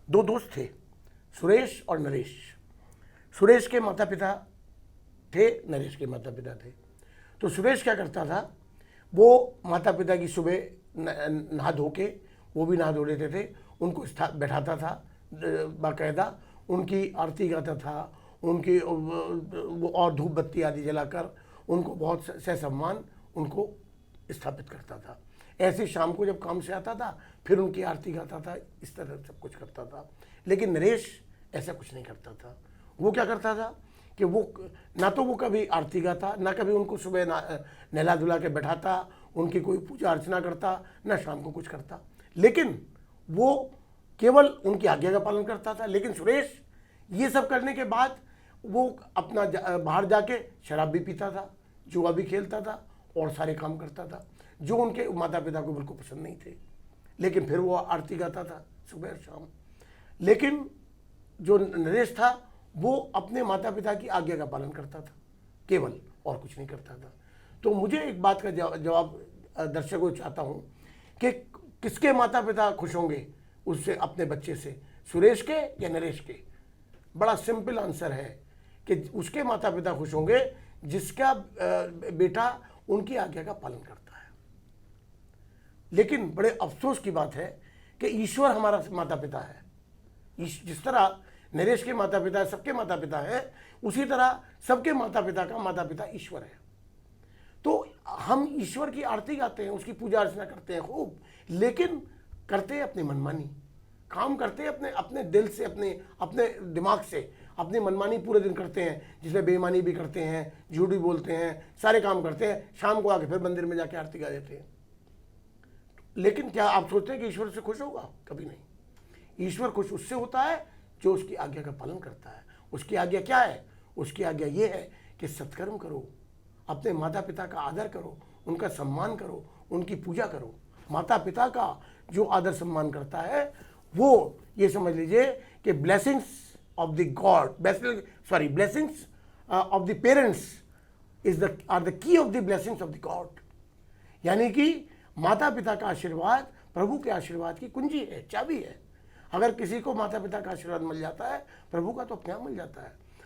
दो दोस्त थे, सुरेश और नरेश। सुरेश के माता पिता थे, नरेश के माता पिता थे। तो सुरेश क्या करता था, वो माता पिता की सुबह नहा धो के, वो भी नहा धो लेते थे, उनको बैठाता था बाकायदा, उनकी आरती गाता था, उनकी वो और धूप बत्ती आदि जलाकर उनको बहुत सहसम्मान उनको स्थापित करता था। ऐसे शाम को जब काम से आता था फिर उनकी आरती गाता था, इस तरह सब कुछ करता था। लेकिन नरेश ऐसा कुछ नहीं करता था। वो क्या करता था कि वो ना तो वो कभी आरती गाता, ना कभी उनको सुबह नहला धुला के बैठाता, उनकी कोई पूजा अर्चना करता, ना शाम को कुछ करता, लेकिन वो केवल उनकी आज्ञा का पालन करता था। लेकिन सुरेश ये सब करने के बाद वो अपना बाहर जाके शराब भी पीता था, जुआ भी खेलता था और सारे काम करता था जो उनके माता पिता को बिल्कुल पसंद नहीं थे। लेकिन फिर वो आरती गाता था सुबह और शाम। लेकिन जो नरेश था वो अपने माता पिता की आज्ञा का पालन करता था केवल, और कुछ नहीं करता था। तो मुझे एक बात का जवाब दर्शकों को चाहता हूँ कि किसके माता पिता खुश होंगे उससे, अपने बच्चे से, सुरेश के या नरेश के? बड़ा सिंपल आंसर है कि उसके माता पिता खुश होंगे जिसका बेटा उनकी आज्ञा का पालन करता है। लेकिन बड़े अफसोस की बात है कि ईश्वर हमारा माता पिता है। जिस तरह नरेश के माता पिता सबके माता पिता है, उसी तरह सबके माता पिता का माता पिता ईश्वर है। तो हम ईश्वर की आरती गाते हैं, उसकी पूजा अर्चना करते हैं खूब, लेकिन करते हैं अपनी मनमानी, काम करते हैं अपने अपने दिल से, अपने दिमाग से, अपनी मनमानी पूरे दिन करते हैं, जिसमें बेईमानी भी करते हैं, झूठ भी बोलते हैं, सारे काम करते हैं, शाम को आके फिर मंदिर में जाके आरती गा देते हैं। लेकिन क्या आप सोचते हैं कि ईश्वर से खुश होगा? कभी नहीं। ईश्वर खुश उससे होता है जो उसकी आज्ञा का पालन करता है। उसकी आज्ञा क्या है? उसकी आज्ञा ये है कि सत्कर्म करो, अपने माता पिता का आदर करो, उनका सम्मान करो, उनकी पूजा करो। माता पिता का जो आदर सम्मान करता है वो ये समझ लीजिए कि blessings of the God, blessings of the parents are the key of the blessings of the God. यानी कि माता पिता का आशीर्वाद प्रभु के आशीर्वाद की कुंजी है, चाबी है। अगर किसी को माता पिता का आशीर्वाद मिल जाता है, प्रभु का तो अपने आप मिल जाता है।